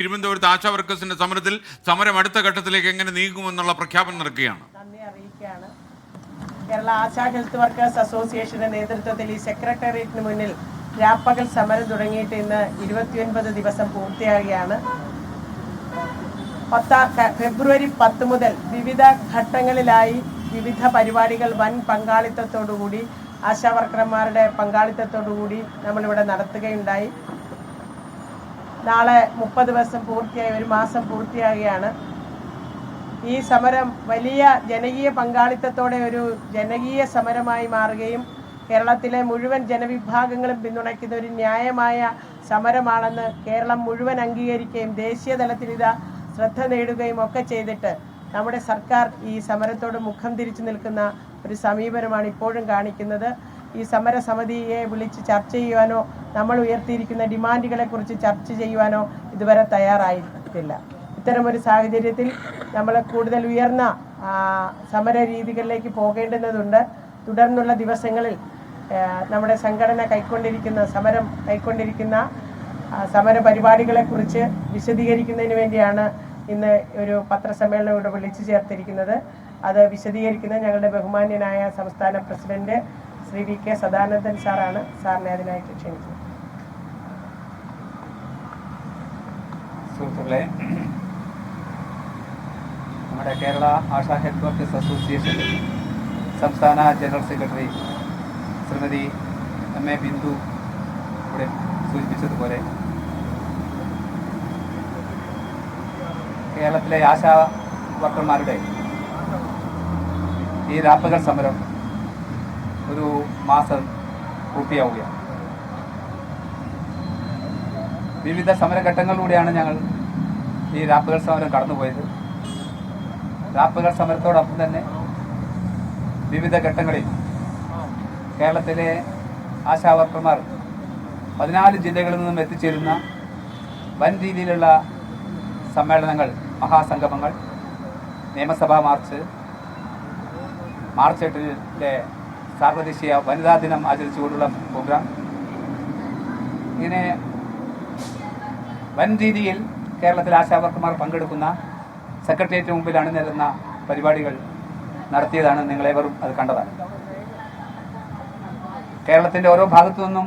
തിരുവനന്തപുരത്ത് ആശാ വർക്കേഴ്സിന്റെ സമരത്തിൽ സമരം അടുത്ത ഘട്ടത്തിലേക്ക് എങ്ങനെ നീങ്ങുമെന്നുള്ള പ്രഖ്യാപനം നടക്കുകയാണ്. നന്ദി അറിയിക്കുകയാണ്. കേരള ആശാ ഹെൽത്ത് വർക്കേഴ്സ് അസോസിയേഷന്റെ നേതൃത്വത്തിൽ ഈ സെക്രട്ടേറിയറ്റിന് മുന്നിൽ രാപ്പകൽ സമരം തുടങ്ങിയിട്ട് ഇന്ന് 29 ദിവസം പൂർത്തിയാകുകയാണ്. ഫെബ്രുവരി 10 മുതൽ വിവിധ ഘട്ടങ്ങളിലായി വിവിധ പരിപാടികൾ വൻ പങ്കാളിത്തത്തോടുകൂടി ആശാ വർക്കർമാരുടെ പങ്കാളിത്തത്തോടുകൂടി നമ്മളിവിടെ നടത്തുകയുണ്ടായി. നാളെ 30 ദിവസം പൂർത്തിയായി, ഒരു മാസം പൂർത്തിയാകുകയാണ്. ഈ സമരം വലിയ ജനകീയ പങ്കാളിത്തത്തോടെ ഒരു ജനകീയ സമരമായി മാറുകയും കേരളത്തിലെ മുഴുവൻ ജനവിഭാഗങ്ങളും പിന്തുണയ്ക്കുന്ന ഒരു ന്യായമായ സമരമാണെന്ന് കേരളം മുഴുവൻ അംഗീകരിക്കുകയും ദേശീയ തലത്തിൽ ഇത് ശ്രദ്ധ നേടുകയും ഒക്കെ ചെയ്തിട്ട് നമ്മുടെ സർക്കാർ ഈ സമരത്തോട് മുഖം തിരിച്ചു നിൽക്കുന്ന ഒരു സമീപനമാണ് ഇപ്പോഴും കാണിക്കുന്നത്. ഈ സമരസമിതിയെ വിളിച്ച് ചർച്ച ചെയ്യുവാനോ നമ്മൾ ഉയർത്തിയിരിക്കുന്ന ഡിമാൻഡുകളെക്കുറിച്ച് ചർച്ച ചെയ്യുവാനോ ഇതുവരെ തയ്യാറായിട്ടില്ല. ഇത്തരമൊരു സാഹചര്യത്തിൽ നമ്മൾ കൂടുതൽ ഉയർന്ന സമര രീതികളിലേക്ക് പോകേണ്ടുന്നതുണ്ട്. തുടർന്നുള്ള ദിവസങ്ങളിൽ നമ്മുടെ സംഘടന സമരം കൈക്കൊണ്ടിരിക്കുന്ന സമര പരിപാടികളെക്കുറിച്ച് വിശദീകരിക്കുന്നതിന് വേണ്ടിയാണ് ഇന്ന് ഒരു പത്രസമ്മേളനം ഇവിടെ വിളിച്ചു ചേർത്തിരിക്കുന്നത്. അത് വിശദീകരിക്കുന്നത് ഞങ്ങളുടെ ബഹുമാന്യനായ സംസ്ഥാന president Shri V K Sadanandan സാറാണ്. സാറിനെ അതിനായിട്ട് ക്ഷണിക്കുന്നു. സുഹൃത്തുക്കളെ, നമ്മുടെ Kerala Asha health workers association സംസ്ഥാന general secretary Shrimati M A. Bindu ഇവിടെ സൂചിപ്പിച്ചതുപോലെ കേരളത്തിലെ ആശാ വർക്കർമാരുടെ ഈ രാപ്പകൽ സമരം ഒരു മാസം പൂർത്തിയാവുകയാണ്. വിവിധ സമരഘട്ടങ്ങളിലൂടെയാണ് ഞങ്ങൾ ഈ രാപ്പകൽ സമരം കടന്നുപോയത്. രാപ്പകൽ സമരത്തോടൊപ്പം തന്നെ വിവിധ ഘട്ടങ്ങളിൽ കേരളത്തിലെ ആശാ വർക്കർമാർ 14 ജില്ലകളിൽ നിന്നും എത്തിച്ചേരുന്ന വൻ രീതിയിലുള്ള സമ്മേളനങ്ങൾ, മഹാസംഗമങ്ങൾ, നിയമസഭാ മാർച്ച്, മാർച്ച് 8-ലെ സാർവദേശീയ വനിതാ ദിനം ആചരിച്ചുകൊണ്ടുള്ള പ്രോഗ്രാം, ഇങ്ങനെ വൻ രീതിയിൽ കേരളത്തിലെ ആശാ വർക്കർമാർ പങ്കെടുക്കുന്ന സെക്രട്ടേറിയറ്റിന് മുമ്പിൽ അണിനിരന്ന പരിപാടികൾ നടത്തിയതാണ്. നിങ്ങളേവരും അത് കണ്ടതാണ്. കേരളത്തിൻ്റെ ഓരോ ഭാഗത്തു നിന്നും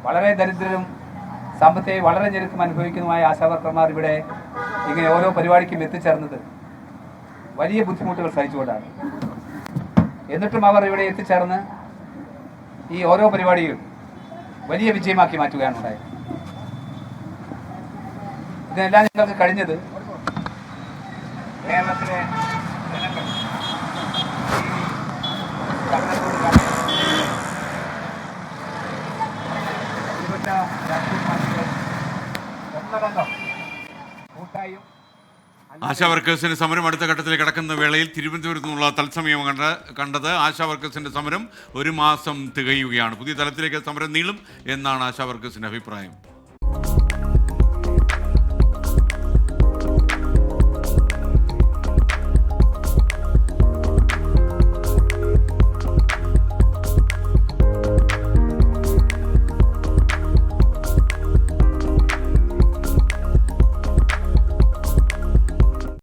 വളരെ ദരിദ്രരും സാമ്പത്തികമായി വളരെ ഞെരുക്കം അനുഭവിക്കുന്നതുമായ ആശാ വർക്കർമാർ ഇവിടെ ഇങ്ങനെ ഓരോ പരിപാടിക്കും എത്തിച്ചേർന്നത് വലിയ ബുദ്ധിമുട്ടുകൾ സഹിച്ചുകൊണ്ടാണ്. എന്നിട്ടും അവർ ഇവിടെ എത്തിച്ചേർന്ന് ഈ ഓരോ പരിപാടിയും വലിയ വിജയമാക്കി മാറ്റുകയാണ് ഉണ്ടായത്. ഇതിനെല്ലാം നിങ്ങൾക്ക് കഴിഞ്ഞത് കേരളത്തിലെ ജനങ്ങൾ ആശാ വർക്കേഴ്സിന്റെ സമരം അടുത്ത ഘട്ടത്തിലേക്ക് കടക്കുന്ന വേളയിൽ തിരുവനന്തപുരത്ത് നിന്നുള്ള തത്സമയം കണ്ടത് ആശാ വർക്കേഴ്സിന്റെ സമരം ഒരു മാസം തികയുകയാണ്. പുതിയ തലത്തിലേക്ക് സമരം നീളും എന്നാണ് ആശാ വർക്കേഴ്സിന്റെ അഭിപ്രായം.